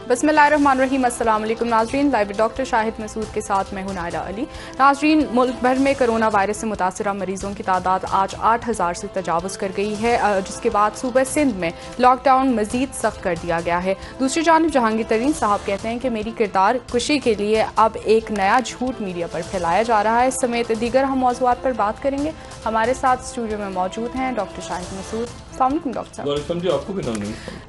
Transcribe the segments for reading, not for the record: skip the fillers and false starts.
बिस्मिल्लाहिर्रहमानिर्रहीम। अस्सलाम वालेकुम नाज़रीन, लाइव डॉक्टर शाहिद मसूद के साथ मैं हूं नायरा अली। नाज़रीन, मुल्क भर में कोरोना वायरस से मुतासरा मरीजों की तादाद आज 8,000 से तजावज़ कर गई है, जिसके बाद सूबे सिंध में लॉकडाउन मजीद सख्त कर दिया गया है। दूसरी जानिब जहांगीर तरीन साहब कहते हैं कि मेरी किरदार कुशी के लिए अब एक नया झूठ मीडिया पर फैलाया जा रहा है। इस समेत दीगर हम मौज़ूआत पर बात करेंगे। हमारे साथ स्टूडियो में मौजूद हैं डॉक्टर शाहिद मसूद। अस्सलाम वालेकुम डॉक्टर साहब।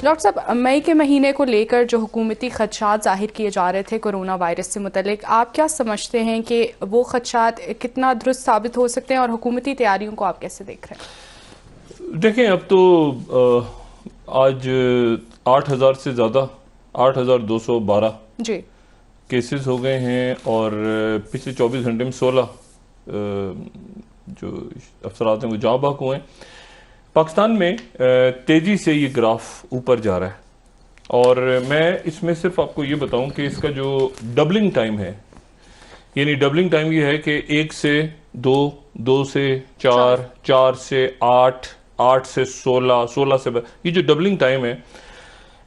डॉक्टर साहब, मई के महीने को लेकर जो हुकूमती खदशात जाहिर किए जा रहे थे कोरोना वायरस से मुतल्लिक, आप क्या समझते हैं कि वो खदशात कितना दुरुस्त साबित हो सकते हैं और हुकूमती तैयारियों को आप कैसे देख रहे हैं? देखें, अब तो आज 8,000 से ज़्यादा 8,212 जी केसेस हो गए हैं और पिछले 24 घंटे में 16 जो अफसरात हैं वो जाँ बाक हुए हैं। पाकिस्तान में तेज़ी से ये ग्राफ ऊपर जा रहा है और मैं इसमें सिर्फ आपको ये बताऊं कि इसका जो डबलिंग टाइम है, यानी डबलिंग टाइम ये है कि 1 से 2, 2 से 4, 4 से 8, 8 से 16, 16 से ये जो डबलिंग टाइम है,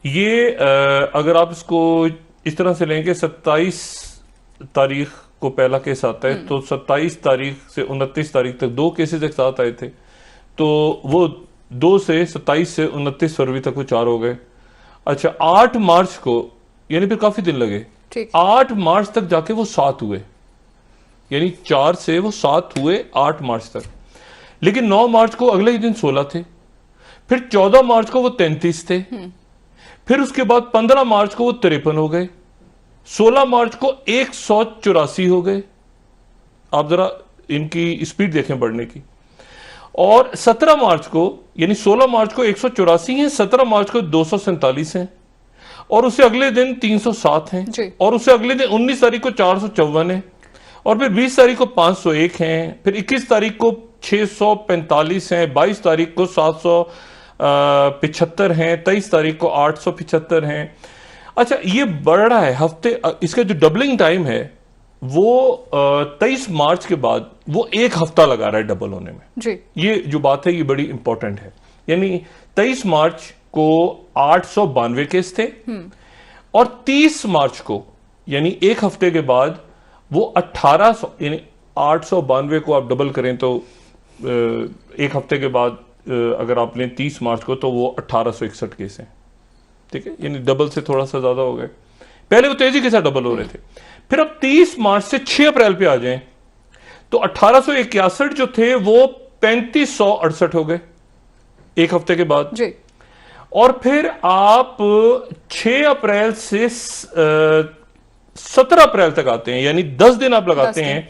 ये अगर आप इसको इस तरह से लें कि 27 तारीख को पहला केस आता है तो 27 तारीख से 29 तारीख तक 2 केसेस एक साथ आए थे, तो वो 2 से 27 से 29 फरवरी तक वो 4 हो गए। अच्छा, 8 मार्च को, यानी फिर काफी दिन लगे, 8 मार्च तक जाके वो 7 हुए, यानी 4 से वो 7 हुए 8 मार्च तक। लेकिन 9 मार्च को अगले ही दिन 16 थे, फिर 14 मार्च को वो 33 थे, फिर उसके बाद 15 मार्च को वो 53 हो गए, 16 मार्च को 184 हो गए। आप जरा इनकी स्पीड देखें बढ़ने की। और 17 मार्च को, यानी 16 मार्च को 184 हैं, 17 मार्च को 247 हैं, और उससे अगले दिन 307 हैं, और उससे अगले दिन 19 तारीख को 454 हैं, और फिर 20 तारीख को 501 हैं, फिर 21 तारीख को 645 हैं, 22 तारीख को 775 हैं, 23 तारीख को 875 हैं। अच्छा, ये बढ़ रहा है हफ्ते। इसका जो डबलिंग टाइम है वो 23 मार्च के बाद वो 1 हफ्ता लगा रहा है डबल होने में जी। ये जो बात है ये बड़ी इंपॉर्टेंट है। यानी 23 मार्च को 892 केस थे और 30 मार्च को, यानी 1 हफ्ते के बाद वो 1800, यानी 892 को आप डबल करें तो 1 हफ्ते के बाद अगर आप लें 30 मार्च को तो वो 1861 केस हैं। ठीक है, यानी डबल से थोड़ा सा ज्यादा हो गए। पहले वो तेजी के साथ डबल हो रहे थे। फिर अब 30 मार्च से 6 अप्रैल पे आ जाएं तो 1861 जो थे वो 3568 हो गए 1 हफ्ते के बाद जी। और फिर आप 6 अप्रैल से 17 अप्रैल तक आते हैं, यानी 10 दिन आप लगाते हैं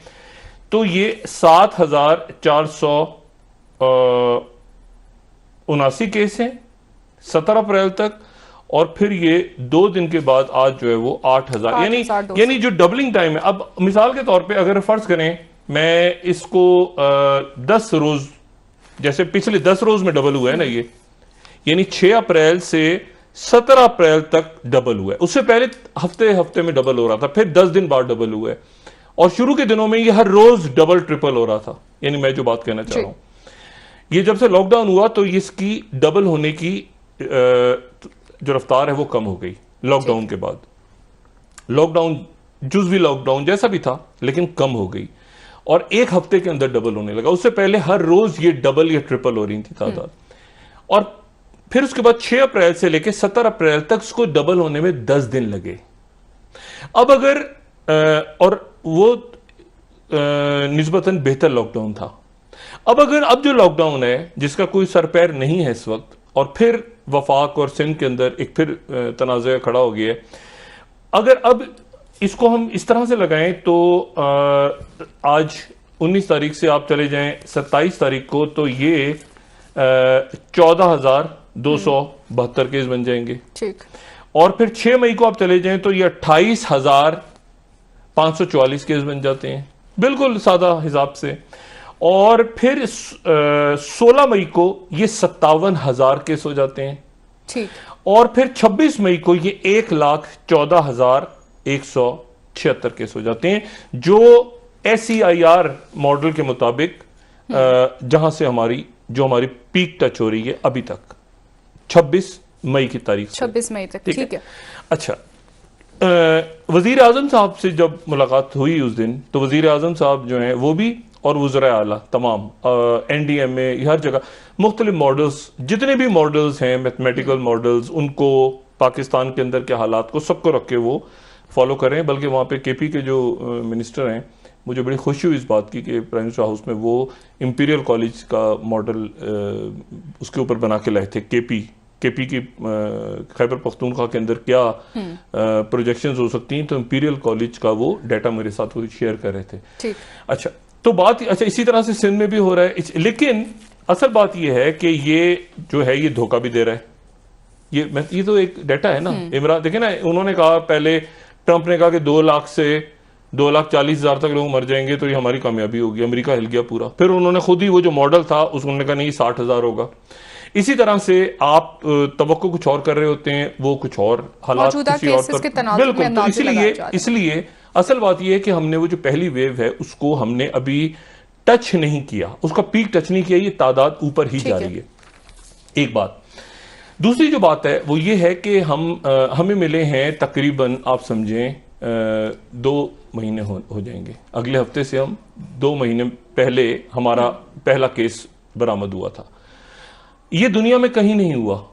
तो ये 7,479 केस हैं 17 अप्रैल तक, और फिर ये 2 दिन के बाद आज जो है वो 8,000, यानी जो डबलिंग टाइम है। अब मिसाल के तौर पे अगर फर्ज करें मैं इसको 10 रोज, जैसे पिछले 10 रोज में डबल हुआ है ना ये, यानी 6 अप्रैल से 17 अप्रैल तक डबल हुआ है। उससे पहले हफ्ते हफ्ते में डबल हो रहा था, फिर 10 दिन बाद डबल हुआ है, और शुरू के दिनों में ये हर रोज डबल ट्रिपल हो रहा था। यानी मैं जो बात कहना चाह रहा हूं, ये जब से लॉकडाउन हुआ तो इसकी डबल होने की जो रफ्तार है वो कम हो गई लॉकडाउन के बाद। लॉकडाउन जुज़वी लॉकडाउन जैसा भी था लेकिन कम हो गई और 1 हफ्ते के अंदर डबल होने लगा। उससे पहले हर रोज ये डबल या ट्रिपल हो रही थी तादाद, और फिर उसके बाद 6 अप्रैल से लेकर 17 अप्रैल तक उसको डबल होने में 10 दिन लगे। अब अगर और वो निस्बतन बेहतर लॉकडाउन था। अब जो लॉकडाउन है जिसका कोई सर पैर नहीं है इस वक्त, और फिर वफाक और सिंध के अंदर एक फिर तनाज़ा खड़ा हो गया है। अगर अब इसको हम इस तरह से लगाएं तो आज 19 तारीख से आप चले जाएं 27 तारीख को तो ये 14,272 केस बन जाएंगे। ठीक। और फिर 6 मई को आप चले जाएं तो ये 28,544 केस बन जाते हैं, बिल्कुल सादा हिसाब से। और फिर 16 मई को ये 57,000 केस हो जाते हैं। ठीक। और फिर 26 मई को ये 1,14,176 केस हो जाते हैं, जो SEIR मॉडल के मुताबिक जहां से हमारी पीक टच हो रही है अभी तक 26 मई की तारीख, 26 मई तक। ठीक है। अच्छा, वजीर आजम साहब से जब मुलाकात हुई उस दिन, तो वजीर आजम साहब जो हैं वो भी और वज़रा आला तमाम NDMA हर जगह मुख्तलिफ मॉडल्स, जितने भी मॉडल्स हैं मैथमेटिकल मॉडल्स, उनको पाकिस्तान के अंदर के हालात को सबको रख के वो फॉलो कर रहे हैं। बल्कि वहाँ पे KP के जो मिनिस्टर हैं, मुझे बड़ी खुशी हुई इस बात की कि प्राइम मिनिस्टर हाउस में वो इंपीरियल कॉलेज का मॉडल उसके ऊपर बना के लाए थे। KP की खैबर पख्तूनख्वा के अंदर क्या प्रोजेक्शंस हो सकती हैं, तो इंपीरियल कॉलेज का वो डाटा मेरे साथ वो शेयर कर रहे थे। ठीक। अच्छा, तो बात अच्छा इसी तरह से सिंध में भी हो रहा है, लेकिन असल बात ये है कि ये जो है ये धोखा भी दे रहा है। ये तो एक डाटा है ना। इमरान देखे ना, उन्होंने कहा पहले, ट्रंप ने कहा कि 2 लाख से 2,40,000 तक लोग मर जाएंगे तो ये हमारी कामयाबी होगी, अमेरिका हिल गया पूरा। फिर उन्होंने खुद ही वो जो मॉडल था उन्होंने कहा नहीं 60,000 होगा। इसी तरह से आप तवक्को कुछ और कर रहे होते हैं, वो कुछ और हालात किसी और तरफ। बिल्कुल, तो इसलिए असल बात यह है कि हमने वो जो पहली वेव है उसको हमने अभी टच नहीं किया, उसका पीक टच नहीं किया, ये तादाद ऊपर ही जा रही है। एक बात। दूसरी जो बात है वो ये है कि हमें मिले हैं तकरीबन आप समझें 2 महीने हो जाएंगे। अगले हफ्ते से हम 2 महीने पहले हमारा पहला केस बरामद हुआ था। ये दुनिया में कहीं नहीं हुआ।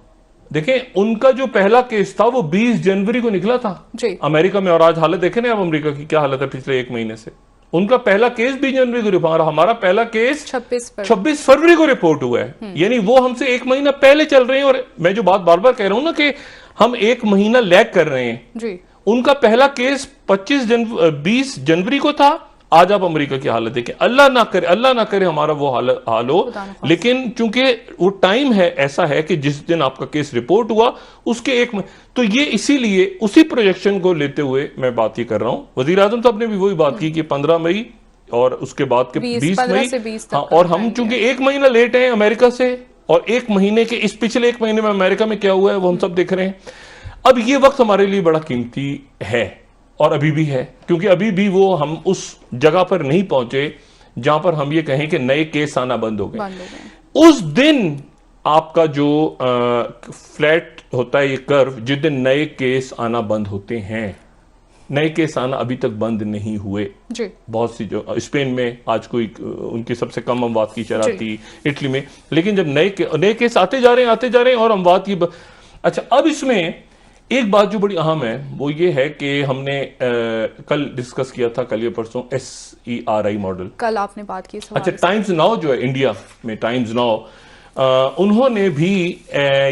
देखें, उनका जो पहला केस था वो 20 जनवरी को निकला था अमेरिका में, और आज हालत देखें ना आप अमेरिका की क्या हालत है पिछले 1 महीने से। उनका पहला केस 20 जनवरी को रिपोर्ट, हमारा पहला केस 26 फरवरी को रिपोर्ट हुआ है। यानी वो हमसे 1 महीना पहले चल रहे हैं। और मैं जो बात बार बार कह रहा हूं ना कि हम 1 महीना लैग कर रहे हैं जी। उनका पहला केस 20 जनवरी को था। आज आप अमेरिका की हालत देखें, अल्लाह ना करे हमारा वो हाल हो, लेकिन चूंकि वो टाइम है ऐसा है कि जिस दिन आपका केस रिपोर्ट हुआ उसके 1 तो ये इसीलिए उसी प्रोजेक्शन को लेते हुए मैं बात ही कर रहा हूं। वजीर आजम साहब ने भी वही बात की कि 15 मई और उसके बाद के 20 मई। हाँ, और हम चूंकि 1 महीना लेट हैं अमेरिका से, और 1 महीने के इस पिछले 1 महीने में अमेरिका में क्या हुआ है वो हम सब देख रहे हैं। अब ये वक्त हमारे लिए बड़ा कीमती है और अभी भी है, क्योंकि अभी भी वो हम उस जगह पर नहीं पहुंचे जहां पर हम ये कहें कि नए केस आना बंद हो गए। उस दिन आपका जो फ्लैट होता है ये कर्व, जिस दिन नए केस आना बंद होते हैं, नए केस आना अभी तक बंद नहीं हुए जी। बहुत सी जो स्पेन में आज कोई उनकी सबसे कम अमवात की शरह थी, इटली में, लेकिन जब नए केस आते जा रहे हैं और अमवात की अच्छा, अब इसमें एक बात जो बड़ी अहम है वो ये है कि हमने कल डिस्कस किया था, कल या परसों, SERI मॉडल। कल आपने बात की। अच्छा, टाइम्स नाउ जो है इंडिया में, टाइम्स नाउ उन्होंने भी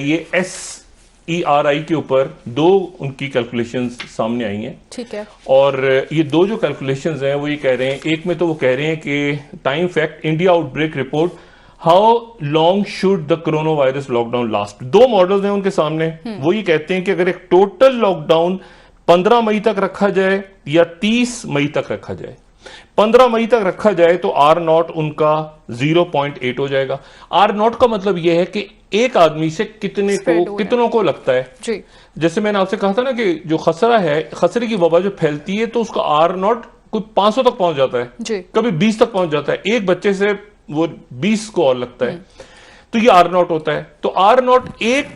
ये SERI के ऊपर 2 उनकी कैलकुलेशंस सामने आई हैं। ठीक है। और ये 2 जो कैलकुलेशंस हैं वो ये कह रहे हैं, एक में तो वो कह रहे हैं कि time fact India outbreak report, how long should the corona virus lockdown last. 2 models हैं उनके सामने। वो ये कहते हैं कि अगर एक टोटल लॉकडाउन 15 मई तक रखा जाए या 30 मई तक रखा जाए, 15 मई तक रखा जाए तो R0 उनका 0.8 हो जाएगा। R0 का मतलब यह है कि एक आदमी से कितनों को लगता है जी। जैसे मैंने आपसे कहा था ना कि जो खसरा है, खसरे की वबा जो फैलती है तो उसका R0 कोई 500 तक पहुंच जाता है जी। कभी 20 तक पहुंच जाता है। एक बच्चे से वो 20 को और लगता है, तो ये R0 होता है। तो R0 1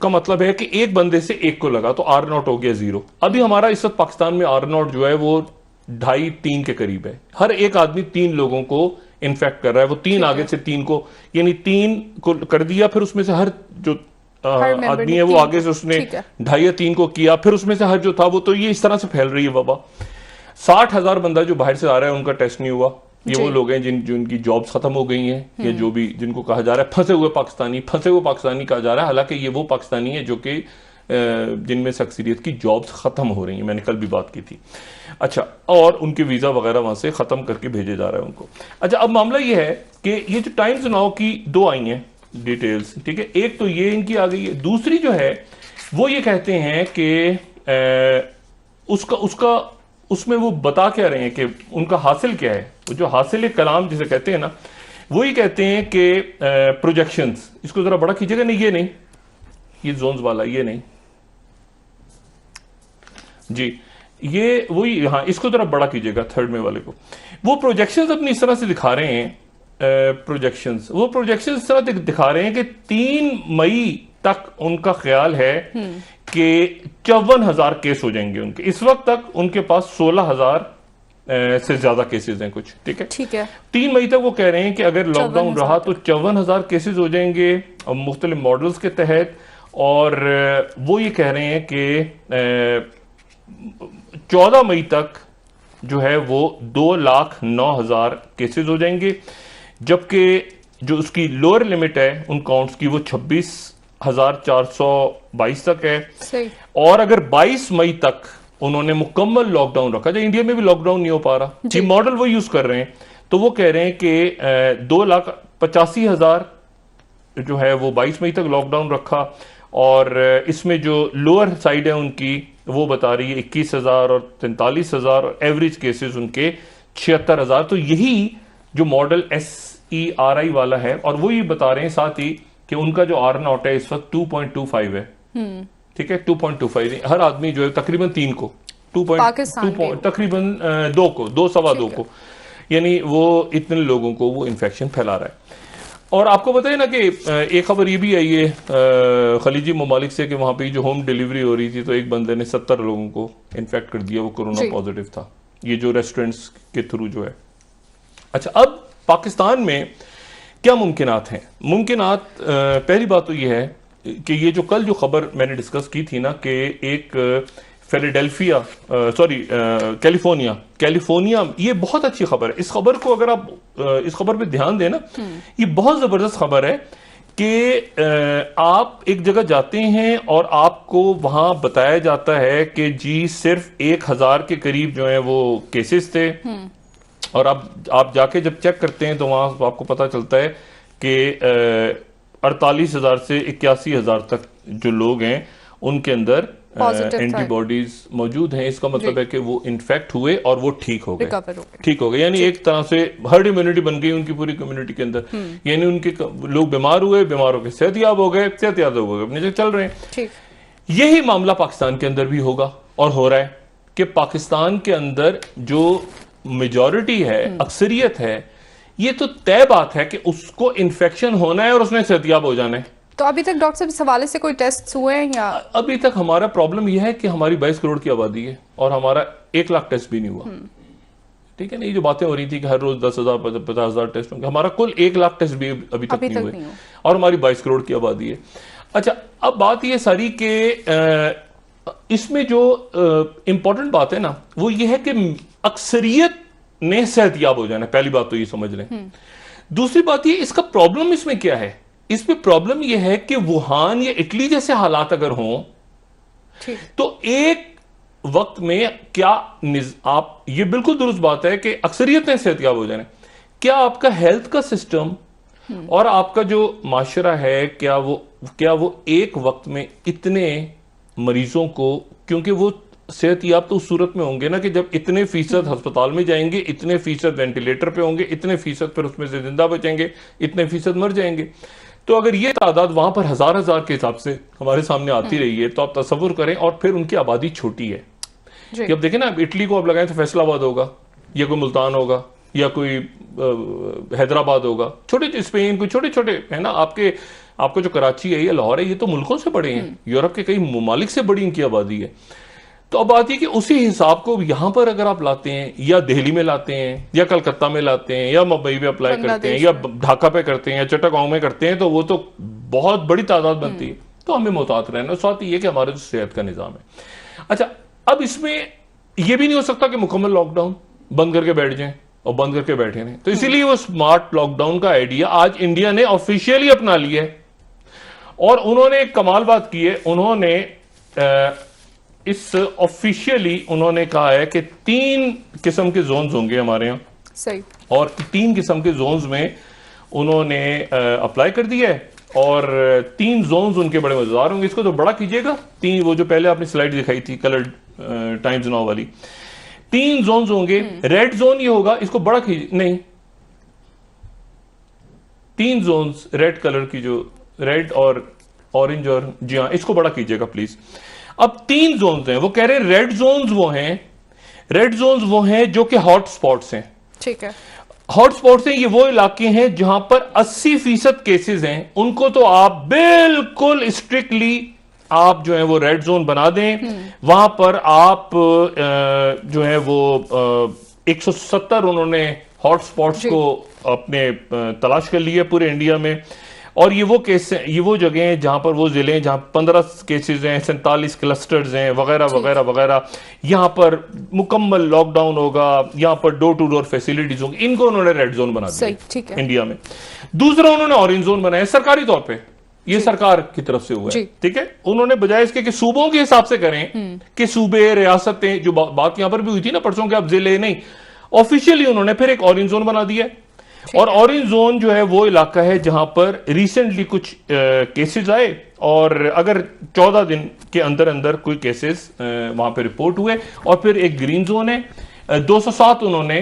का मतलब है कि एक बंदे से 1 को लगा तो R0 हो गया 0। अभी हमारा इस वक्त पाकिस्तान में R0 जो है वो 2.5-3 के करीब है। हर एक आदमी 3 लोगों को इन्फेक्ट कर रहा है। वो 3 आगे से 3 को, यानी 3 को कर दिया, फिर उसमें से हर जो आदमी है वो आगे से उसने 2.5 या 3 को किया, फिर उसमें से हर जो था वो, तो ये इस तरह से फैल रही है वबा। 60,000 बंदा जो बाहर से आ रहा है उनका टेस्ट नहीं हुआ। ये वो लोग हैं जिनकी जॉब्स खत्म हो गई हैं, या जो भी जिनको कहा जा रहा है फंसे हुए पाकिस्तानी कहा जा रहा है। हालांकि ये वो पाकिस्तानी है जो कि जिनमें से अक्सरियत की जॉब्स खत्म हो रही हैं। मैंने कल भी बात की थी। अच्छा, और उनके वीजा वगैरह वहां से खत्म करके भेजे जा रहा है उनको। अच्छा, अब मामला ये है कि ये जो टाइम्स नाउ की 2 आई हैं डिटेल्स, ठीक है, एक तो ये इनकी आ गई है, दूसरी जो है वो ये कहते हैं कि उसमें वो बता क्या रहे हैं कि उनका हासिल क्या है। वो जो हासिल कलाम जिसे कहते हैं ना, वो ही कहते हैं कि प्रोजेक्शंस, इसको जरा बड़ा कीजिएगा, नहीं ये नहीं, ये जोन्स वाला, ये नहीं जी, ये वही, हाँ इसको जरा बड़ा कीजिएगा, थर्ड में वाले को। वो प्रोजेक्शंस अपनी इस तरह से दिखा रहे हैं, वो प्रोजेक्शंस इस तरह दिखा रहे हैं कि 3 मई तक उनका ख्याल है कि 54,000 केस हो जाएंगे उनके। इस वक्त तक उनके पास 16,000 से ज्यादा केसेस हैं कुछ, ठीक है। ठीक है। 3 मई तक वो कह रहे हैं कि अगर लॉकडाउन रहा तो 54,000 केसेस हो जाएंगे मुख्तलिफ मॉडल्स के तहत, और वो ये कह रहे हैं कि 14 मई तक जो है वो 2,09,000 केसेस हो जाएंगे, जबकि जो उसकी लोअर लिमिट है उन काउंट्स की वो 26,422 तक है। सही। और अगर 22 मई तक उन्होंने मुकम्मल लॉकडाउन रखा, जो इंडिया में भी लॉकडाउन नहीं हो पा रहा, ये मॉडल वो यूज कर रहे हैं, तो वो कह रहे हैं कि 2,85,000 जो है वो 22 मई तक लॉकडाउन रखा, और इसमें जो लोअर साइड है उनकी वो बता रही है 21,000 और 43,000, और एवरेज केसेस उनके 76,000। तो यही जो मॉडल SERI वाला है, और वो ये बता रहे हैं साथ ही कि उनका जो R नॉट है इस वक्त 2.25 है, ठीक है, 2.25। हर आदमी जो है तकरीबन 3 को, तकरीबन 2 को, 2 सवा 2 को, यानी वो इतने लोगों को वो इन्फेक्शन फैला रहा है। और आपको बताए ना कि एक खबर ये भी आई है खलीजी ममालिक से कि वहां पे जो होम डिलीवरी हो रही थी तो एक बंदे ने 70 लोगों को इन्फेक्ट कर दिया, वो कोरोना पॉजिटिव था, ये जो रेस्टोरेंट्स के थ्रू जो है। अच्छा, अब पाकिस्तान में क्या मुमकिनात हैं? मुमकिनात, पहली बात तो ये है कि ये जो कल जो खबर मैंने डिस्कस की थी ना कि एक फिलाडेल्फिया कैलिफोर्निया, ये बहुत अच्छी खबर है। इस खबर को अगर आप इस खबर पे ध्यान देना, ये बहुत जबरदस्त खबर है कि आप एक जगह जाते हैं और आपको वहां बताया जाता है कि जी सिर्फ 1,000 के करीब जो है वो केसेस थे, और आप जाके जब चेक करते हैं तो वहां आपको पता चलता है कि 48,000 से 81,000 तक जो लोग हैं उनके अंदर एंटीबॉडीज मौजूद हैं। इसका मतलब है कि वो इन्फेक्ट हुए और वो ठीक हो गए, यानी एक तरह से हर्ड इम्यूनिटी बन गई उनकी पूरी कम्युनिटी के अंदर, यानी उनके लोग बीमार हुए, बीमारों के सेहतयाब हो गए, सेहतयाब हो गए, अपने जगह चल रहे हैं। यही मामला पाकिस्तान के अंदर भी होगा और हो रहा है कि पाकिस्तान के अंदर जो मेजॉरिटी है, अक्सरियत है, ये तो तय बात है कि उसको इन्फेक्शन होना है और उसने सेहतयाब हो जाना है। तो अभी तक डॉक्टर साहब इस हवाले से कोई टेस्ट हुए हैं या? अभी तक हमारा प्रॉब्लम यह है कि हमारी 22 करोड़ की आबादी है और हमारा 1 लाख टेस्ट भी नहीं हुआ, ठीक है ना। ये जो बातें हो रही थी कि हर रोज 10,000 50,000 टेस्ट होंगे, हमारा कुल 1 लाख टेस्ट भी अभी तक नहीं हुए, और हमारी 22 करोड़ की आबादी है। अच्छा, अब बात ये सारी कि इसमें जो इंपॉर्टेंट बात है ना वो ये है कि अक्सरियत ने सेहतयाब हो जाना, पहली बात तो ये समझ लें। दूसरी बात ये, इसका प्रॉब्लम इसमें क्या है? इसमें प्रॉब्लम यह है कि वुहान या इटली जैसे हालात अगर हों तो एक वक्त में क्या आप, ये बिल्कुल दुरुस्त बात है कि अक्सरियत ने सेहतयाब हो जाना, क्या आपका हेल्थ का सिस्टम और आपका जो माशरा है क्या वो एक वक्त में इतने मरीजों को, क्योंकि वो सेहतयाब तो उस सूरत में होंगे ना कि जब इतने फीसद अस्पताल में जाएंगे, इतने फीसद वेंटिलेटर पे होंगे, इतने फीसद पर उसमें से जिंदा बचेंगे, इतने फीसद मर जाएंगे। तो अगर ये तादाद वहां पर हजार के हिसाब से हमारे सामने आती रही है तो आप तसव्वुर करें, और फिर उनकी आबादी छोटी है कि अब देखें ना, इटली को आप लगाएं तो फैसलाबाद होगा या कोई मुल्तान होगा या कोई हैदराबाद होगा, छोटे स्पेन कोई छोटे छोटे है ना, आपको जो कराची है या लाहौर है, ये तो मुल्कों से बड़े हैं, यूरोप के कई ममालिक से बड़ी इनकी आबादी है। तो अब बात है कि उसी हिसाब को यहां पर अगर आप लाते हैं या दिल्ली में लाते हैं या कलकत्ता में लाते हैं या मुंबई में अप्लाई करते हैं या ढाका पे करते हैं या चट्टागांव में करते हैं तो वो तो बहुत बड़ी तादाद बनती है। तो हमें मोहतात रहना, साथ ही ये कि हमारा जो सेहत का निजाम है। अच्छा, अब इसमें यह भी नहीं हो सकता कि मुकम्मल लॉकडाउन बंद करके बैठ जाएं, और बंद करके बैठे नहीं, तो इसीलिए वो स्मार्ट लॉकडाउन का आइडिया आज इंडिया ने ऑफिशियली अपना लिया है। और उन्होंने एक कमाल बात की है, उन्होंने इस ऑफिशियली उन्होंने कहा है कि 3 किस्म के जोन्स होंगे हमारे यहाँ, सही, और 3 किस्म के जोन्स में उन्होंने अप्लाई कर दिया है, और 3 जोन्स उनके बड़े मजेदार होंगे। इसको तो बड़ा कीजिएगा, 3 वो जो पहले आपने स्लाइड दिखाई थी कलर्ड टाइम्स नाउ वाली, 3 जोन्स होंगे। रेड जोन ये होगा, इसको बड़ा कीजिए, नहीं 3 जोन्स रेड कलर की, जो रेड और ऑरेंज, और जी हाँ इसको बड़ा कीजिएगा प्लीज। अब 3 जोन्स हैं, वो कह रहे हैं रेड जोन्स वो हैं जो कि हॉट स्पॉट्स हैं, ठीक है। हॉट स्पॉट्स हैं, ये वो इलाके हैं जहां पर 80% केसेस हैं, उनको तो आप बिल्कुल स्ट्रिक्टली आप जो है वो रेड जोन बना दें, वहां पर आप जो है वो 170 उन्होंने हॉटस्पॉट्स को अपने तलाश कर लिए पूरे इंडिया में। और ये वो केस हैं, ये वो जगह हैं जहां पर वो जिले हैं जहां 15 केसेस हैं, 47 क्लस्टर्स हैं, वगैरह वगैरह वगैरह। यहां पर मुकम्मल लॉकडाउन होगा, यहां पर डोर टू डोर फैसिलिटीज होंगी। इनको उन्होंने रेड जोन बना दिया इंडिया में। दूसरा उन्होंने ऑरेंज जोन बनाया सरकारी तौर पर, ये सरकार की तरफ से हुआ है, ठीक है। उन्होंने बजाय इसके कि सूबों के हिसाब से करें कि सूबे रियासतें, जो बात यहां पर भी हुई थी ना परसों के, अब जिले नहीं, ऑफिशियली उन्होंने फिर एक ऑरेंज जोन बना दिया। और ऑरेंज जोन जो है वो इलाका है जहां पर रिसेंटली कुछ केसेस आए, और अगर 14 दिन के अंदर अंदर कोई केसेस वहां पे रिपोर्ट हुए, और फिर एक ग्रीन जोन है। 207 उन्होंने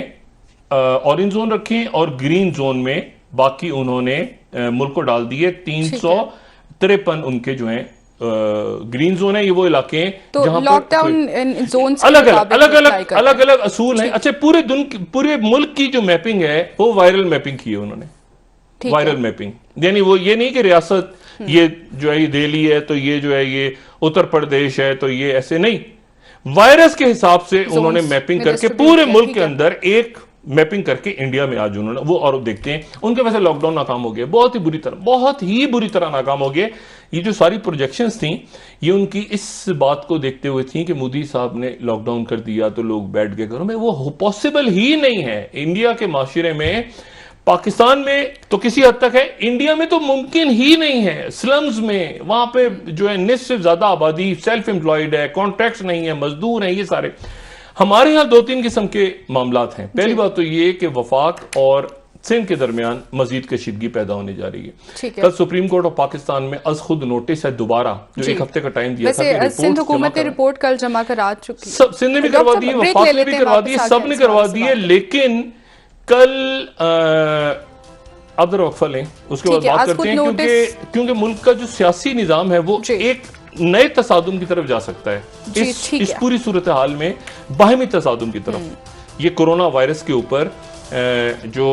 ऑरेंज जोन रखे, और ग्रीन जोन में बाकी उन्होंने मुल्क को डाल दिए। 353 उनके जो है ग्रीन जोन है, ये वो इलाके हैं तो जहां लॉकडाउन जोन अलग अलग असूल हैं। अच्छा, पूरे मुल्क की जो मैपिंग है वो वायरल मैपिंग की है उन्होंने, वायरल मैपिंग, यानी वो ये नहीं कि रियासत ये जो है ये दिल्ली है तो ये जो है ये उत्तर प्रदेश है तो ये, ऐसे नहीं, वायरस के हिसाब से उन्होंने मैपिंग करके पूरे मुल्क के अंदर एक मैपिंग करके इंडिया में आज उन्होंने वो, और देखते हैं उनके वैसे लॉकडाउन नाकाम हो गया, बहुत ही बुरी तरह नाकाम हो गए। ये जो सारी प्रोजेक्शंस थी ये उनकी इस बात को देखते हुए थी कि मोदी साहब ने लॉकडाउन कर दिया तो लोग बैठ गए घरों में। वो पॉसिबल ही नहीं है इंडिया के माशरे में। पाकिस्तान में तो किसी हद तक है, इंडिया में तो मुमकिन ही नहीं है। स्लम्स में वहां पे जो है निस्फ से ज्यादा आबादी सेल्फ एम्प्लॉयड है, कॉन्ट्रैक्ट्स नहीं है, मजदूर हैं, ये सारे। हमारे यहां 2-3 किस्म के मामलात हैं। पहली बात तो ये कि वफाक और सिंध के दरमियान मजीद कशीदगी पैदा होने जा रही है। कल सुप्रीम कोर्ट ऑफ पाकिस्तान में अज खुद नोटिस है दोबारा, जो 1 हफ्ते का टाइम दिया था, सिंध हुकूमत ने रिपोर्ट कल जमा करा चुकी है। सिंध ने भी करवा दी, वफाक ने भी करवा दी, सब ने करवा दी है। लेकिन कल आप जरा वक्फा लें, उसके बाद बात करते हैं, क्योंकि मुल्क का जो सियासी निजाम है वो एक नए तसादुम की तरफ जा सकता है इस पूरी सूरत हाल में, बाहमी तसादुम की तरफ। ये कोरोना वायरस के ऊपर जो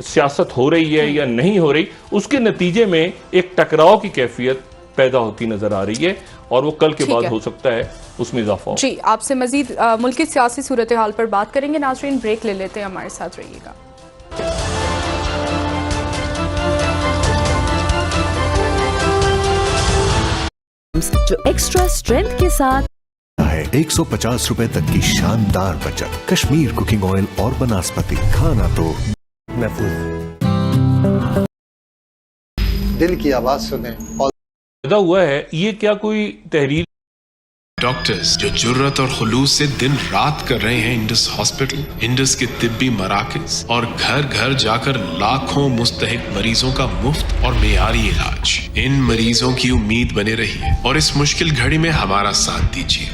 सियासत हो रही है या नहीं हो रही, उसके नतीजे में एक टकराव की कैफियत पैदा होती नजर आ रही है, और वो कल के बाद हो सकता है उसमें इजाफा हो। जी, आपसे मजीद मुल्क की सियासी सूरत हाल पर बात करेंगे। नाज़रीन, ब्रेक ले लेते हैं, हमारे साथ रहिएगा। जो एक्स्ट्रा स्ट्रेंथ के साथ है 150 रुपए तक की शानदार बचत। कश्मीर कुकिंग ऑयल और बनास्पति, खाना तो महफूज। दिल की आवाज सुने। और पैदा हुआ है, ये क्या कोई तहरीर? डॉक्टर्स जो जुर्रत और खुलूस से दिन रात कर रहे हैं इंडस हॉस्पिटल, इंडस के तिब्बी मराकज, और घर घर जाकर लाखों मुस्तहिक मरीजों का मुफ्त और मेयारी इलाज। इन मरीजों की उम्मीद बने रही है, और इस मुश्किल घड़ी में हमारा साथ दीजिए।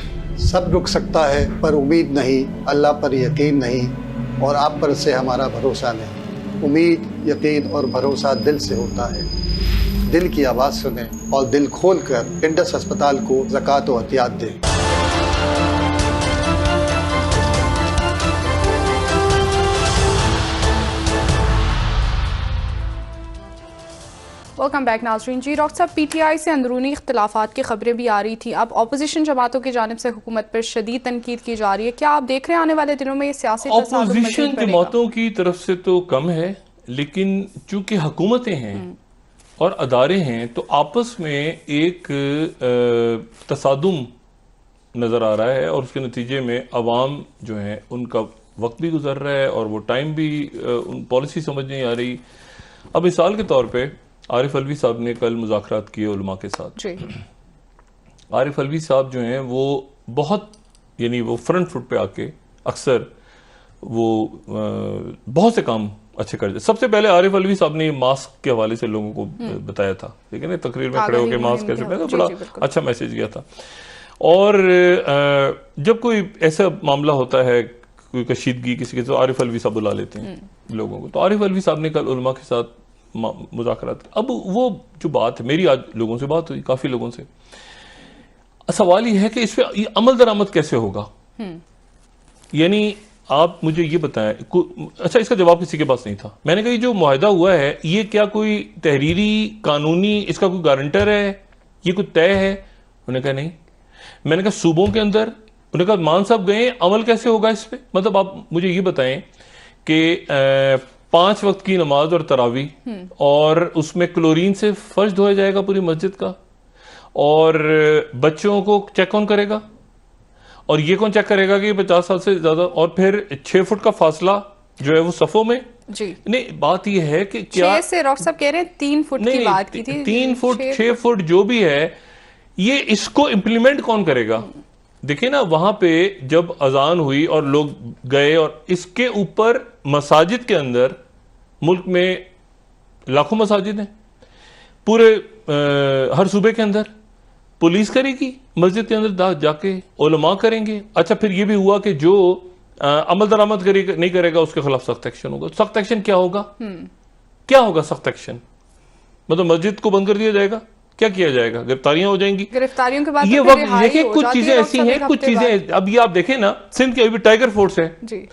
सब रुक सकता है पर उम्मीद नहीं, अल्लाह पर यकीन नहीं, और आप पर से हमारा भरोसा नहीं। उम्मीद, यकीन और भरोसा दिल से होता है। दिल की आवाज़ सुने और दिल खोल कर इंडस अस्पताल को ज़कात व अतियात दें। वेलकम बैक नाज़रीन। जी डॉक्टर साहब, PTI से अंदरूनी इख्तिलाफात की खबरें भी आ रही थी। अब अपोजिशन जमातों की जानिब से हुकूमत पर शदीद तनकीद की जा रही है। क्या आप देख रहे हैं आने वाले दिनों में ये सियासी अपोजिशन जमातों की तरफ से तो कम है, लेकिन चूंकि हुकूमतें हैं और अदारे हैं तो आपस में एक तसादुम नज़र आ रहा है, और उसके नतीजे में अवाम जो है उनका वक्त भी गुजर रहा है और वो टाइम भी पॉलिसी समझ नहीं आ रही। अब मिसाल के तौर पे आरिफ अलवी साहब ने कल मुज़ाकरात किए उलमा के साथ। आरिफ अलवी साहब जो हैं वो बहुत, यानी वो फ्रंट फुट पे आके अक्सर वो बहुत से काम अच्छे कर। सबसे पहले आरिफ अलवी साहब ने मास्क के हवाले से लोगों को बताया था, ठीक है ना, तकरीर में खड़े होकर मास्क कैसे पहना, बड़ा अच्छा मैसेज गया था। और जब कोई ऐसा मामला होता है, कोई कशीदगी किसी के, तो आरिफ अलवी साहब बुला लेते हैं लोगों को। तो आरिफ अलवी साहब ने कल उलमा के साथ मुज़ाकरात। अब वो जो बात है, मेरी आज लोगों से बात हुई, काफी लोगों से, सवाल ये है कि इस पे अमल दरामद कैसे होगा। यानी आप मुझे ये बताएं। अच्छा, इसका जवाब किसी के पास नहीं था। मैंने कहा जो मुआहदा हुआ है ये क्या कोई तहरीरी कानूनी इसका कोई गारंटर है, ये कोई तय है? उन्होंने कहा नहीं। मैंने कहा सूबों के अंदर? उन्होंने कहा मान साहब गए, अमल कैसे होगा इस पे? मतलब आप मुझे ये बताएं कि 5 वक्त की नमाज और तरावी और उसमें क्लोरीन से फर्श धोया जाएगा पूरी मस्जिद का, और बच्चों को चेक कौन करेगा, और ये कौन चेक करेगा कि 50 साल से ज्यादा, और फिर 6 फुट का फासला जो है वो सफों में जी। नहीं, बात ये है कि क्या 6 से डॉक्टर साहब कह रहे हैं 3 फुट की बात की थी, 3 फुट 6 फुट जो भी है, ये इसको इम्प्लीमेंट कौन करेगा? देखिए ना, वहां पे जब अजान हुई और लोग गए, और इसके ऊपर मसाजिद के अंदर, मुल्क में लाखों मसाजिद हैं पूरे हर सूबे के अंदर, पुलिस करेगी मस्जिद के अंदर जाके, उलमा करेंगे। अच्छा, फिर ये भी हुआ कि जो अमल दरामद नहीं करेगा उसके खिलाफ सख्त एक्शन होगा। सख्त एक्शन क्या होगा? क्या होगा सख्त एक्शन? मतलब मस्जिद को बंद कर दिया जाएगा? क्या किया जाएगा? गिरफ्तारियां हो जाएंगी। गिरफ्तारियों के बाद ये वक्त देखिए, कुछ चीजें ऐसी हैं, कुछ चीजें, अब ये आप देखें ना, सिंध की अभी टाइगर फोर्स है जी।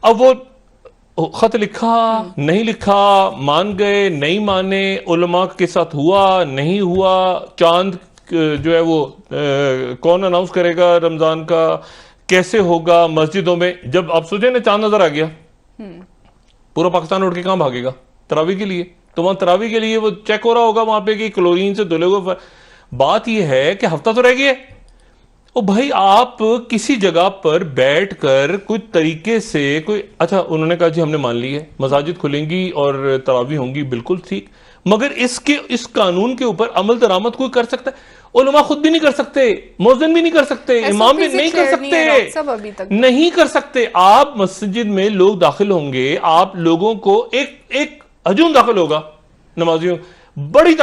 अब वो खत लिखा नहीं लिखा, मान गए नहीं माने, उलमा के साथ हुआ नहीं हुआ, चांद जो है वो कौन अनाउंस करेगा रमजान का, कैसे होगा मस्जिदों में? जब आप सोचे ना चांद नजर आ गया, पूरा पाकिस्तान उठ के कहां भागेगा? तरावी के लिए। तो वहां तरावी के लिए वो चेक हो रहा होगा वहां पे कि क्लोरीन से धुले हुए। बात यह है कि हफ्ता तो रह गया। ओ भाई, आप किसी जगह पर बैठकर कुछ तरीके से कोई, अच्छा उन्होंने कहा जी हमने मान ली है, मसाजिद खुलेंगी और तरावी होंगी, बिल्कुल ठीक, मगर इस कानून के ऊपर अमल दरामद कोई कर सकता है? उलमा खुद भी नहीं कर सकते, मौज़िन भी नहीं कर सकते, इमाम भी नहीं कर सकते, सब अभी तक नहीं कर सकते। आप मस्जिद में लोग दाखिल होंगे, आप लोगों को एक हजूम दाखिल होगा नमाजियों, बड़ी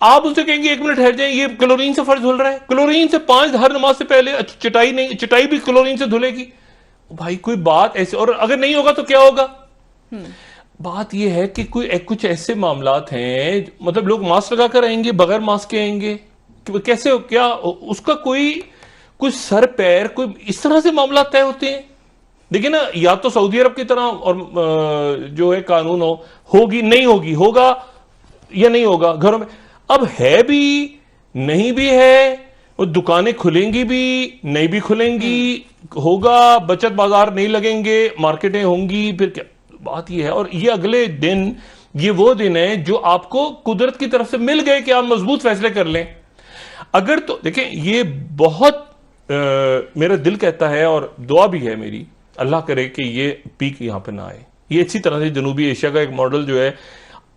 आप उससे कहेंगे 1 मिनट ठहर जाए, ये क्लोरीन से फर्श धुल रहा है, क्लोरीन से 5 हर नमाज से पहले, चटाई नहीं, चटाई भी क्लोरीन से धुलेगी। भाई कोई बात ऐसे, और अगर नहीं होगा तो क्या होगा? बात यह है कि कुछ ऐसे मामलात हैं, मतलब लोग मास्क लगा कर आएंगे, बगैर मास्क के आएंगे, कैसे हो, क्या उसका कोई सर पैर, कोई इस तरह से मामला तय होते हैं। देखिए ना, या तो सऊदी अरब की तरह और जो है कानून होगी नहीं होगी, होगा या नहीं होगा घरों में। अब है भी नहीं भी है, और दुकानें खुलेंगी भी नहीं भी खुलेंगी, होगा बचत बाजार नहीं लगेंगे, मार्केटें होंगी, फिर क्या? बात ये है। और ये अगले दिन, ये वो दिन है जो आपको कुदरत की तरफ से मिल गए कि आप मजबूत फैसले कर लें। अगर तो देखें, ये बहुत मेरा दिल कहता है और दुआ भी है मेरी, अल्लाह करे कि ये पीक यहां पे ना आए। ये अच्छी तरह से जनूबी एशिया का एक मॉडल जो है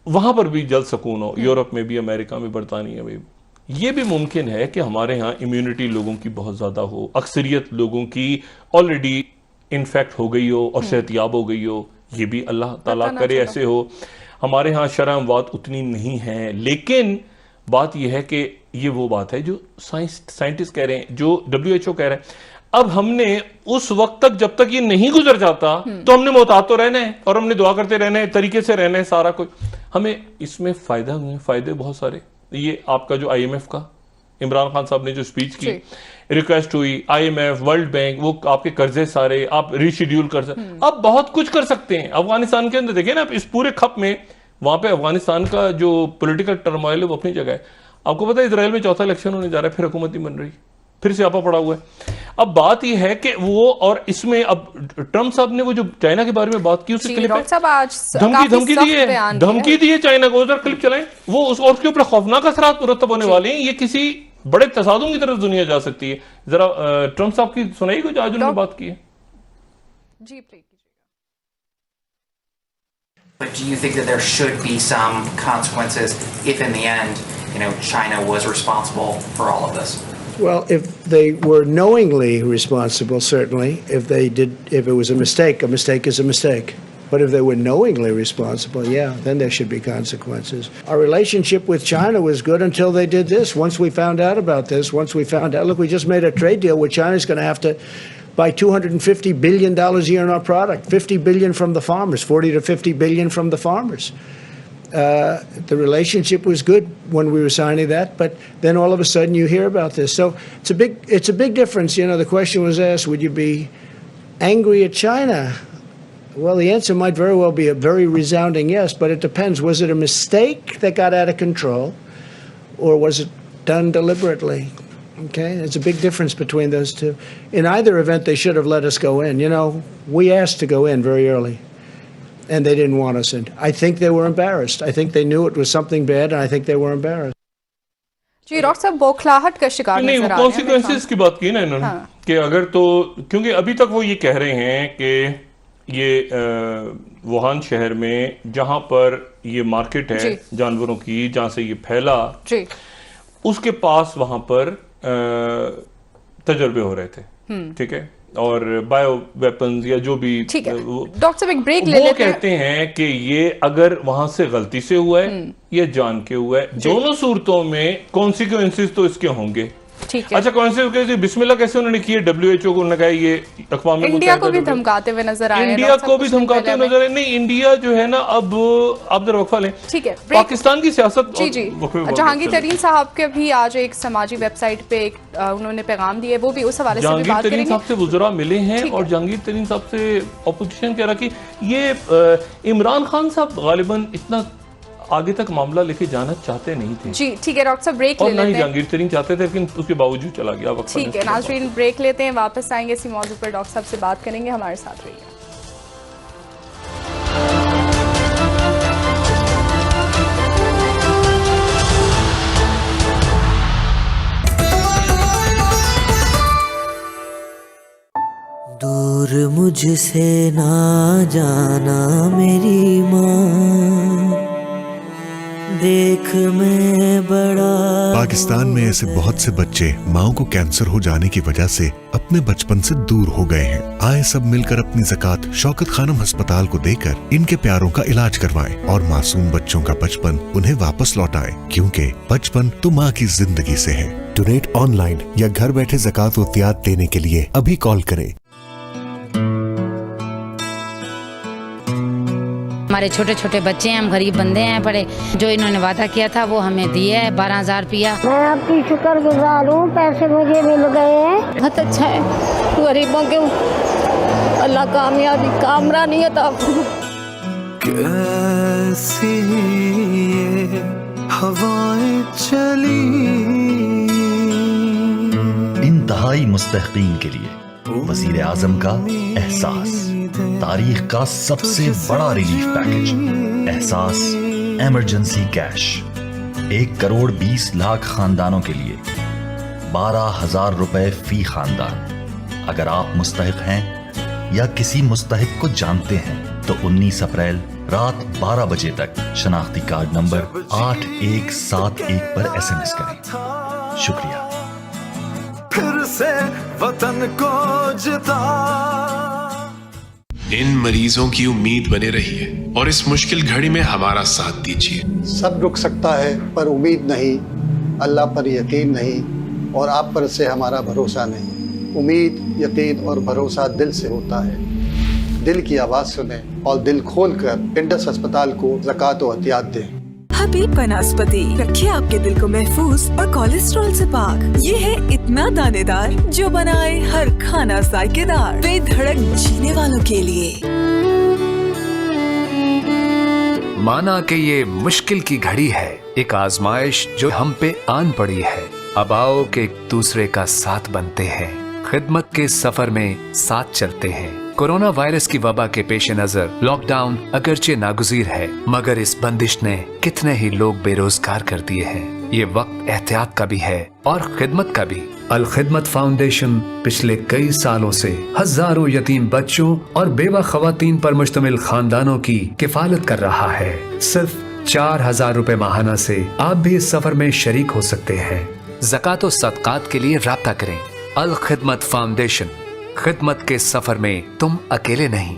वहां पर भी जल्द सुकून हो, यूरोप में भी, अमेरिका में, बरतानिया में भी। ये भी मुमकिन है कि हमारे यहाँ इम्यूनिटी लोगों की बहुत ज्यादा हो, अक्सरियत लोगों की ऑलरेडी इन्फेक्ट हो गई हो और सेहतियाब हो गई हो, ये भी अल्लाह ताला करे ऐसे हो। हमारे यहाँ शरह अमवात उतनी नहीं है, लेकिन बात यह है कि ये वो बात है जो साइंटिस्ट कह रहे हैं, जो WHO कह रहे हैं। अब हमने उस वक्त तक, जब तक ये नहीं गुजर जाता, तो हमने मोहतात तो रहना है और हमने दुआ करते रहना है, तरीके से रहना है सारा कुछ। हमें इसमें फायदे बहुत सारे। ये आपका जो IMF का इमरान खान साहब ने जो स्पीच की, रिक्वेस्ट हुई, IMF, वर्ल्ड बैंक, वो आपके कर्जे सारे आप रीशेड्यूल कर सकते, अब बहुत कुछ कर सकते हैं। अफगानिस्तान के अंदर देखिए ना, इस पूरे खप में वहां पे अफगानिस्तान का जो पॉलिटिकल टर्मोइल है वो अपनी जगह है। आपको पता है इजराइल में चौथा इलेक्शन होने जा रहा है, फिर हुकूमत नहीं बन रही, फिर से आपा पड़ा हुआ है। अब बात यह है कि वो, और इसमें अब ट्रंप साहब ने वो जो चाइना के बारे में बात की, उससे क्लिप धमकी दी है चाइना को, उधर क्लिप चलाएं वो, और उसके ऊपर खौफनाक असरात मुरतब होने वाले हैं। ये किसी बड़े तसादुम की तरफ दुनिया जा सकती है। जरा ट्रंप साहब की सुनाई कुछ आज उन्होंने बात की है जी, प्ले कीजिएगा। But do you think that there should be some consequences if in the end, China was responsible for all of this? Well, if they were knowingly responsible, certainly. If it was a mistake is a mistake. But if they were knowingly responsible, yeah, then there should be consequences. Our relationship with China was good until they did this. Once we found out about this, look, we just made a trade deal where China's going to have to buy $250 billion a year in our product, $50 billion from the farmers, $40 to $50 billion from the farmers. The relationship was good when we were signing that, but then all of a sudden you hear about this. So it's a big difference. The question was asked, would you be angry at China? Well, the answer might very well be a very resounding yes, but it depends. Was it a mistake that got out of control, or was it done deliberately? Okay, there's a big difference between those two. In either event, they should have let us go in. You know, we asked to go in very early, and they didn't want us in. I think they were embarrassed. I think they knew it was something bad, and I think they were embarrassed. जी doctor साहब बौखलाहट का शिकार नहीं, नजर वो आ रहे हैं कॉन्सिक्वेंसेस की बात की ना इन्होंने कि अगर तो क्योंकि अभी तक वो ये कह रहे हैं कि ये वुहान शहर में जहां पर ये मार्केट है जानवरों की, जहां से ये फैला जी, उसके पास वहां पर तजर्बे हो रहे थे, ठीक है, और बायो वेपन्स या जो भी, ठीक है। डॉक्टर साहब एक ब्रेक ले वो लेते हैं। कहते हैं कि ये अगर वहां से गलती से हुआ है या जान के हुआ है, दोनों सूरतों में कॉन्सिक्वेंसेस तो इसके होंगे। ठीक है। अच्छा, कॉन्सिक्वेंसेस बिस्मिल्लाह कैसे उन्होंने किए? WHO को उन्होंने कहा ये अक़वाम मुत्तहिदा, इंडिया को भी धमकाते हुए नजर आए, इंडिया को भी धमकाते हुए नजर आए। नहीं, इंडिया जो है ना, अब आप जरा वक्फा लें, ठीक है, पाकिस्तान की सियासत। जी जी, जहांगीर तरीन साहब के भी आज एक समाजी वेबसाइट पे एक उन्होंने पैगाम दिए, वो भी उस हवाले से भी बात करेंगे। जहांगीर तरीन साहब से वुज़रा मिले हैं और जहांगीर तरीन साहब से अपोजिशन कह रहा कि ये इमरान खान साहब गालिबन इतना आगे तक मामला लेके जाना चाहते नहीं थे। जी ठीक है डॉक्टर साहब, ब्रेक ले लेते हैं। जहांगीर तरीन चाहते थे, लेकिन उसके बावजूद चला गया वक्त। ठीक है नाज़रीन, ब्रेक लेते हैं, वापस आएंगे इसी मौजू पर डॉक्टर साहब से बात करेंगे, हमारे साथ रहिए। दूर मुझसे ना जाना मेरी माँ, देख मैं बड़ा। पाकिस्तान में ऐसे बहुत से बच्चे माओ को कैंसर हो जाने की वजह से अपने बचपन से दूर हो गए हैं। आए सब मिलकर अपनी ज़कात शौकत खानम अस्पताल को देकर इनके प्यारों का इलाज करवाएं और मासूम बच्चों का बचपन उन्हें वापस लौटाएं, क्योंकि बचपन तो माँ की जिंदगी से है। डोनेट ऑनलाइन या घर बैठे ज़कात वतियात देने के लिए अभी कॉल करें। हमारे छोटे छोटे बच्चे हैं, हम गरीब बंदे हैं पड़े, जो इन्होंने वादा किया था वो हमें दिया है 12,000 रुपया। मैं आपकी शुक्रगुजार हूँ, पैसे मुझे मिल गए हैं, बहुत अच्छा है। गरीबों के अल्लाह कामयाबी कामरानी अता कैसी ये हवाएं चली। इंतहाई मुस्तहिकीन के लिए वज़ीर आज़म का एहसास, तारीख का सबसे बड़ा रिलीफ पैकेज। एहसास इमरजेंसी कैश 1,20,00,000 खानदानों के लिए 12,000 रुपए फी खानदान। अगर आप मुस्तहिक हैं या किसी मुस्तहिक को जानते हैं तो 19 अप्रैल रात 12 बजे तक शनाख्ती कार्ड नंबर 8171 पर SMS करें। शुक्रिया। फिर से वतन को जिता। इन मरीजों की उम्मीद बने रहिए और इस मुश्किल घड़ी में हमारा साथ दीजिए। सब रुक सकता है पर उम्मीद नहीं, अल्लाह पर यकीन नहीं और आप पर से हमारा भरोसा नहीं। उम्मीद, यकीन और भरोसा दिल से होता है। दिल की आवाज़ सुने और दिल खोल कर इंडस अस्पताल को ज़कात व अतियात दें। हबीब बनास्पति, रखिए आपके दिल को महफूज और कोलेस्ट्रॉल से पाक। ये है इतना दानेदार जो बनाए हर खाना जायकेदार, बेधड़क जीने वालों के लिए। माना कि ये मुश्किल की घड़ी है, एक आजमाइश जो हम पे आन पड़ी है। अब आओ कि एक दूसरे का साथ बनते हैं, खिदमत के सफर में साथ चलते हैं। कोरोना वायरस की वबा के पेश नजर लॉकडाउन अगरचे नागुज़ीर है, मगर इस बंदिश ने कितने ही लोग बेरोजगार कर दिए हैं। ये वक्त एहतियात का भी है और खिदमत का भी। अल खिदमत फाउंडेशन पिछले कई सालों से हजारों यतीम बच्चों और बेवा खवातीन पर मुश्तमिल खानदानों की किफालत कर रहा है। सिर्फ 4,000 रुपए माहाना से आप भी इस सफर में शरीक हो सकते हैं। ज़कात और सदकात के लिए राब्ता करें। अल खिदमत फाउंडेशन, खिदमत के सफर में तुम अकेले नहीं।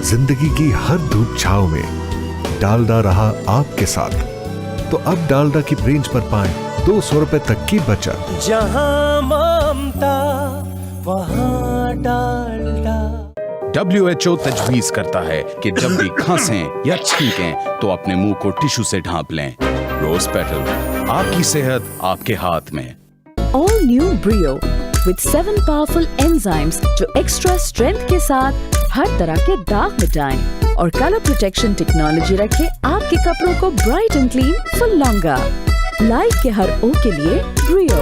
जिंदगी की हर धूप छाव में डालडा रहा आपके साथ, तो अब डालडा की रेंज पर पाएं 200 रुपए तक की बचत। जहां ममता वहां डालडा। WHO तजवीज करता है कि जब भी खांसें या छींकें तो अपने मुंह को टिश्यू से ढांप लें। रोज पेटल, आपकी सेहत आपके हाथ में। All new Brio with 7 powerful enzymes जो एक्स्ट्रा स्ट्रेंथ के साथ हर तरह के दाग मिटाएं और कलर प्रोटेक्शन टेक्नोलॉजी रखे आपके कपड़ों को bright and clean for longer. Life के हर ओ के लिए ब्रियो।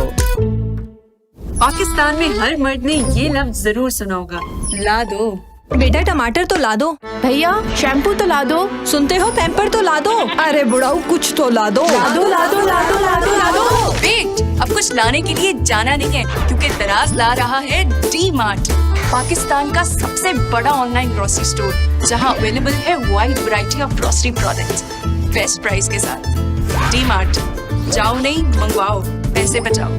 पाकिस्तान में हर मर्द ने ये लफ्ज जरूर सुना होगा, ला दो। बेटा टमाटर तो ला दो, भैया शैम्पू तो ला दो, सुनते हो पैम्पर तो ला दो, अरे बुढ़ाऊ कुछ तो ला दो। ला दो ला दो ला दो ला दो ला दो। वेट, अब कुछ लाने के लिए जाना नहीं है, क्योंकि दराज ला रहा है डी मार्ट, पाकिस्तान का सबसे बड़ा ऑनलाइन ग्रोसरी स्टोर, जहां अवेलेबल है wide variety of grocery products best price के साथ। डी मार्ट, जाओ नहीं मंगवाओ, पैसे बचाओ।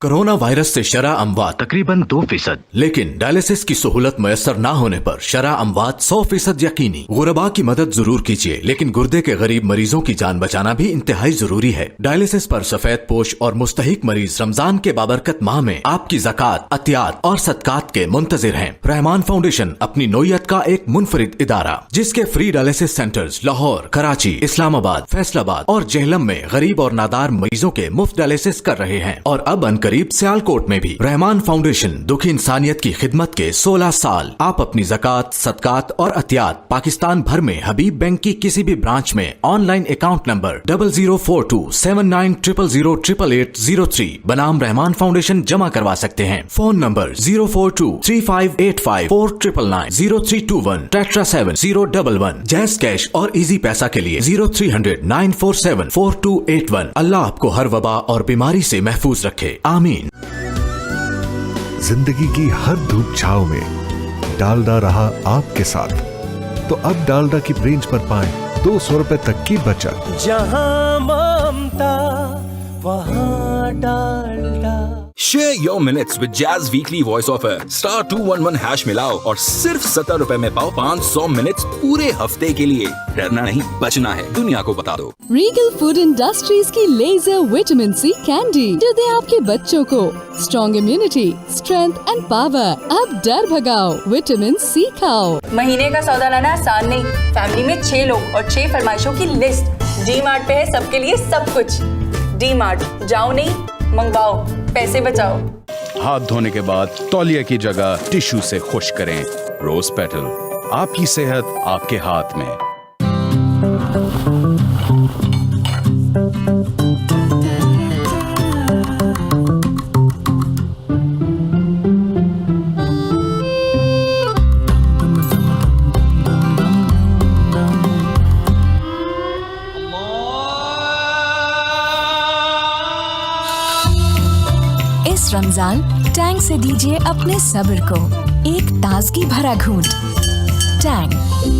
कोरोना वायरस से शरह अमवात तकरीबन 2%, लेकिन डायलिसिस की सहूलत मुयसर न होने पर शरह अमवात 100% यकीनी। गुरबा की मदद जरूर कीजिए, लेकिन गुर्दे के गरीब मरीजों की जान बचाना भी इंतहाई जरूरी है। डायलिसिस पर सफेद पोश और मुस्तहिक मरीज रमजान के बाबरकत माह में आपकी ज़कात, अतियात और सदकात के मुंतजिर हैं। रहमान फाउंडेशन अपनी नोयत का एक मुनफरिद इदारा, जिसके free dialysis centres Lahore, Karachi, Islamabad, Faisalabad और जेहलम में गरीब और नादार मरीजों के मुफ्त डायलिसिस कर रहे हैं। और अब करीब सियालकोट में भी रहमान फाउंडेशन दुखी इंसानियत की खिदमत के 16 साल। आप अपनी ज़कात, सदकात और अतियात पाकिस्तान भर में हबीब बैंक की किसी भी ब्रांच में ऑनलाइन अकाउंट नंबर 004279008803 बनाम रहमान फाउंडेशन जमा करवा सकते हैं। फोन नंबर 04235854999, 0321 tetra7 जैस कैश और इजी पैसा के लिए 0300-947-4281। अल्लाह आपको हर वबा और बीमारी से महफूज रखे, आमीन। जिंदगी की हर धूप छाव में डालडा रहा आपके साथ, तो अब डालडा की रेंज पर पाएं 200 रुपए तक की बचत। जहां ममता वहां Dalda. Share your minutes with Jazz Weekly Voice Offer. *211 hash मिलाओ और सिर्फ 70 रुपए में पाओ 500 मिनट्स पूरे हफ्ते के लिए। डरना नहीं, बचना है, दुनिया को बता दो। रीगल फूड इंडस्ट्रीज की लेजर विटामिन सी कैंडी जो दे आपके बच्चों को strong immunity, strength and power. अब डर भगाओ, विटामिन सी खाओ। महीने का सौदा लाना आसान नहीं, फैमिली में 6 लोग और 6 फरमाइशों की लिस्ट। डी मार्ट पे है सबके लिए सब कुछ। डी मार्ट, जाओ नहीं मंगवाओ, पैसे बचाओ। हाथ धोने के बाद तौलिया की जगह टिश्यू से खुश करें। रोज पेटल, आपकी सेहत आपके हाथ में। रमजान टैंग से दीजिए अपने सब्र को एक ताजगी भरा घूंट। टैंग,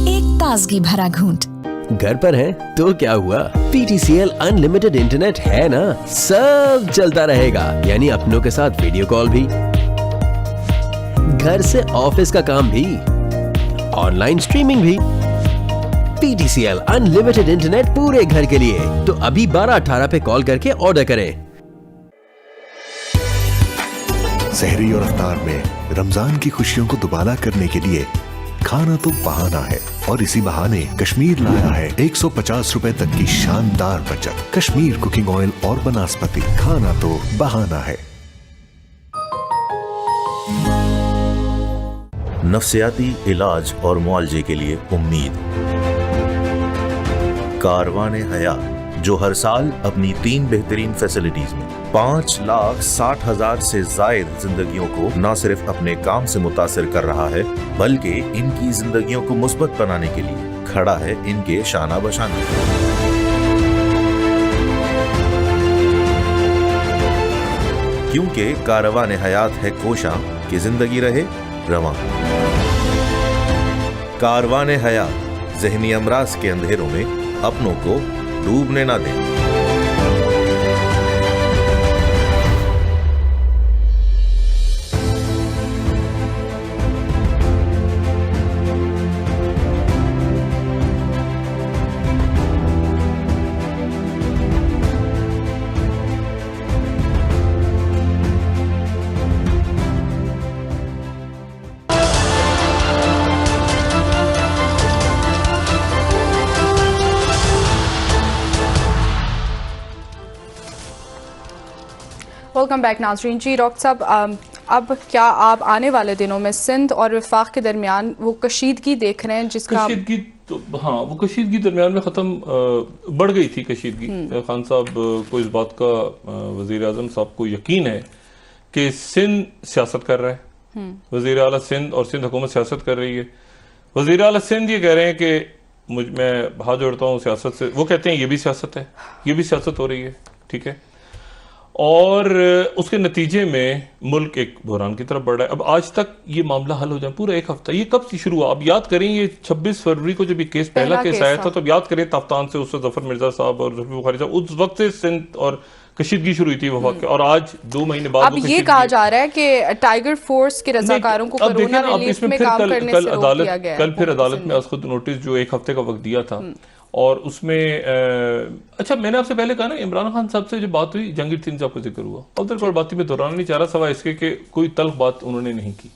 एक ताजगी भरा घूंट। घर पर है तो क्या हुआ, PTCL अनलिमिटेड इंटरनेट है ना, सब चलता रहेगा। यानी अपनों के साथ वीडियो कॉल भी, घर से ऑफिस का काम भी, ऑनलाइन स्ट्रीमिंग भी। PTCL अनलिमिटेड इंटरनेट पूरे घर के लिए। तो अभी 1218 पे कॉल करके ऑर्डर करें। सहरी और अफ्तार में रमजान की खुशियों को दुबारा करने के लिए खाना तो बहाना है, और इसी बहाने कश्मीर लाया है 150 रुपए तक की शानदार बचत। कश्मीर कुकिंग ऑयल और बनास्पति, खाना तो बहाना है। नफ्सियाती इलाज और मुआलजे के लिए उम्मीद। कारवाने हयात, जो हर साल अपनी 3 बेहतरीन फैसिलिटीज में 5,60,000 से जायद जिंदगियों को न सिर्फ अपने काम से मुतासिर कर रहा है, बल्कि इनकी जिंदगियों को मुस्बत बनाने के लिए खड़ा है इनके शाना बशाना। क्योंकि कारवाने हयात है कोशां कि जिंदगी रहे रवां। कारवाने हयात ज़हनी अमराज के अंधेरों में अपनों को डूबने ना दें। वेलकम बैक नाजरीन। जी डॉक्टर साहब, अब क्या आप आने वाले दिनों में सिंध और वफाक के दरमियान वो कशीदगी देख रहे हैं जिसका कशीदगी तो हाँ, वो कशीदगी दरमियान में ख़त्म बढ़ गई थी कशीदगी। खान साहब को इस बात का वज़ीर आज़म साहब को यकीन है कि सिंध सियासत कर रहा है, वज़ीर आला सिंध और सिंध हुकूमत सियासत कर रही है। वज़ीर आला सिंध ये कह रहे हैं कि मैं हाथ जोड़ता हूँ सियासत से, वो कहते हैं ये भी सियासत है, ये भी सियासत हो रही है, ठीक है। और उसके नतीजे में मुल्क एक बहरान की तरफ बढ़ रहा है। अब आज तक ये मामला हल हो जाए, पूरा एक हफ्ता, ये कब से शुरू हुआ? अब याद करें, ये 26 फरवरी को जब ये केस पहला केस आया था, तो अब याद करें ताफ्तान से उससे जफर मिर्जा साहब और जुल्फिकार बुखारी साहब, उस वक्त से सिंध और कशीदगी शुरू हुई थी वफाक के, और आज 2 महीने बाद अब ये कहा जा रहा है कि टाइगर फोर्स के रजाकारों को कोरोना रिलीफ में काम करने से रोक दिया गया है। कल फिर अदालत में आज खुद नोटिस जो 1 हफ्ते का वक्त दिया था, और उसमें अच्छा, मैंने आपसे पहले कहा ना, इमरान खान साहब से जो बात हुई, जहांगीर तीन साहब का जिक्र हुआ, अब तक बात में दोहराना नहीं चाह रहा, सवाल इसके कि कोई तल्ख बात उन्होंने नहीं की।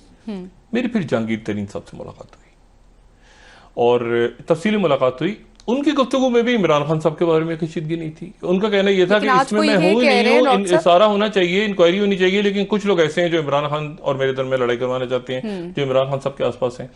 मेरी फिर जहांगीर तरीन साहब से मुलाकात हुई और तफसीली मुलाकात हुई। उनकी गुफ्तगू में भी इमरान खान साहब के बारे में कशीदगी नहीं थी। उनका कहना यह था कि इसमें मैं हूं नहीं हूं, सारा होना चाहिए, इंक्वायरी होनी चाहिए, लेकिन कुछ लोग ऐसे हैं जो इमरान खान और मेरे दरमियान लड़ाई करवाना चाहते हैं, जो इमरान खान साहब के आसपास हैं।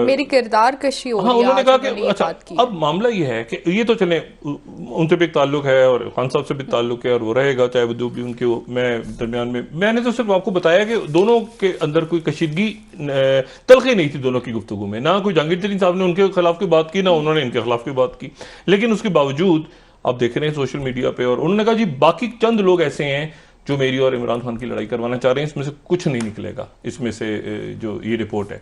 मेरी किरदार कशी हो रही है। उन्होंने कहा कि अच्छा, अब मामला ये है कि ये तो चले, उनसे भी एक ताल्लुक है और खान साहब से भी ताल्लुक है और वो रहेगा, चाहे वो जो भी उनके मैं दरमियान में, मैंने तो सिर्फ आपको बताया कि दोनों के अंदर कोई कशीदगी तलखी नहीं थी दोनों की गुफ्तगू में, ना कोई जहांगीर तरीन साहब ने उनके खिलाफ की बात की, ना उन्होंने इनके खिलाफ की बात की। लेकिन उसके बावजूद आप देख रहे हैं सोशल मीडिया पे, और उन्होंने कहा जी बाकी चंद लोग ऐसे हैं जो मेरी और इमरान खान की लड़ाई करवाना चाह रहे हैं, इसमें से कुछ नहीं निकलेगा, इसमें से जो ये रिपोर्ट है।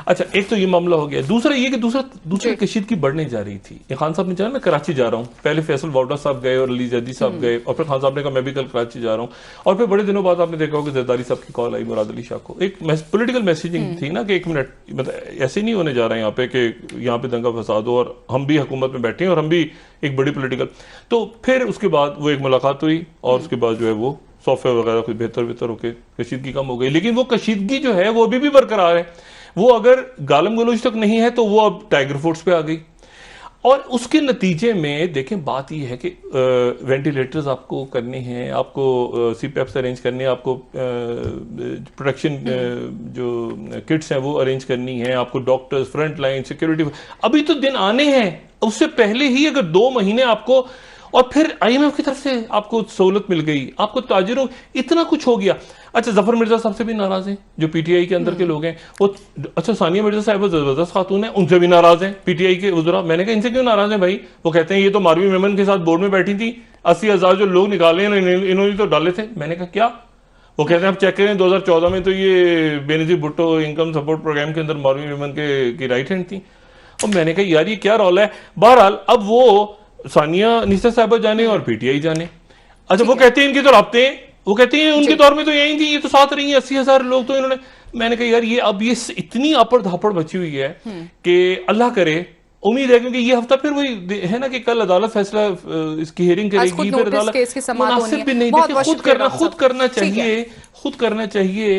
अच्छा, एक तो ये मामला हो गया। दूसरा ये कि दूसरी कशीदगी बढ़ने जा रही थी। खान साहब ने कहा मैं कराची जा रहा हूँ, पहले फैसल वाउडा साहब गए और अली जैदी साहब गए, और फिर खान साहब ने कहा मैं भी कल कराची जा रहा हूँ, और फिर बड़े दिनों बाद आपने देखा होगा जरदारी साहब की कॉल आई मुराद अली शाह को। एक पॉलिटिकल मैसेजिंग थी ना कि 1 मिनट, मतलब ऐसे नहीं होने जा रहा है यहाँ पे कि यहाँ पे दंगा फसाद हो और हम भी हुकूमत में बैठे हैं और हम भी एक बड़ी पॉलिटिकल। तो फिर उसके बाद वो एक मुलाकात हुई और उसके बाद जो है वो सॉफ्टवेयर वगैरह कुछ बेहतर होकर कशीदगी कम हो गई। लेकिन वो कशीदगी जो है वो अभी भी बरकरार है। वो अगर गालम गलोच तक नहीं है तो वो अब टाइगर फोर्स पे आ गई, और उसके नतीजे में देखें बात ये है कि वेंटिलेटर्स आपको करने हैं, आपको सीपैप्स अरेंज करने हैं, आपको प्रोटेक्शन जो किट्स हैं वो अरेंज करनी है, आपको डॉक्टर्स, फ्रंट लाइन, सिक्योरिटी, अभी तो दिन आने हैं। उससे पहले ही अगर 2 महीने आपको, और फिर IMF की तरफ से आपको सहूलत मिल गई, आपको ताजिरों, इतना कुछ हो गया। अच्छा, जफर मिर्जा साहब से भी नाराज हैं जो PTI के अंदर के लोग हैं वो। अच्छा, सानिया मिर्जा साहब जबरदस्त खातून है, उनसे भी नाराज हैं PTI के उज़रा। मैंने कहा इनसे क्यों नाराज हैं भाई? वो कहते हैं ये तो मारवी मेमन के साथ बोर्ड में बैठी थी, 80,000 जो लोग निकाले इन्होंने तो डाले थे। मैंने कहा क्या? वो कहते हैं आप चेक करें 2014 में तो ये Benazir Bhutto income support programme के अंदर मारवी मेमन की राइट हैंड थी। और मैंने कहा यार ये क्या रौला है। बहरहाल अब वो सानिया निशा साहबा जाने और PTI जाने। अच्छा, वो कहते हैं इनके तो राब्ते, वो कहते हैं उनके दौर में तो यही थी, ये तो साथ रही है 80,000 लोग तो इन्होंने। मैंने कहा यार ये अब ये इतनी आपड़ धापड़ बची हुई है कि अल्लाह करे, उम्मीद है क्योंकि ये हफ्ता फिर वही है ना कि कल अदालत फैसला इसकी हियरिंग करेगी, फिर अदालत मुनासिब भी नहीं, देखिए खुद करना चाहिए।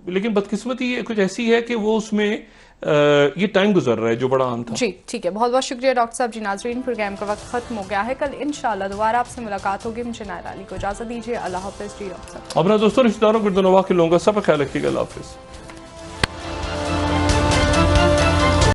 लेकिन बदकिस्मती ये कुछ ऐसी है कि वो उसमें ये टाइम गुजर रहा है जो बड़ा आम था। जी ठीक है, बहुत बहुत शुक्रिया डॉक्टर साहब। जी नाज़रीन, प्रोग्राम का वक्त खत्म हो गया है। कल इंशाल्लाह दोबारा आपसे मुलाकात होगी। मुझे नायरा अली को इजाजत दीजिए। अल्लाह हाफ़िज़। जी डॉक्टर साहब, अपना दोस्तों, रिश्तेदारों, गिरदोनवाह के लोगों का सब ख्याल रखिएगा। अल्लाह हाफ़िज़।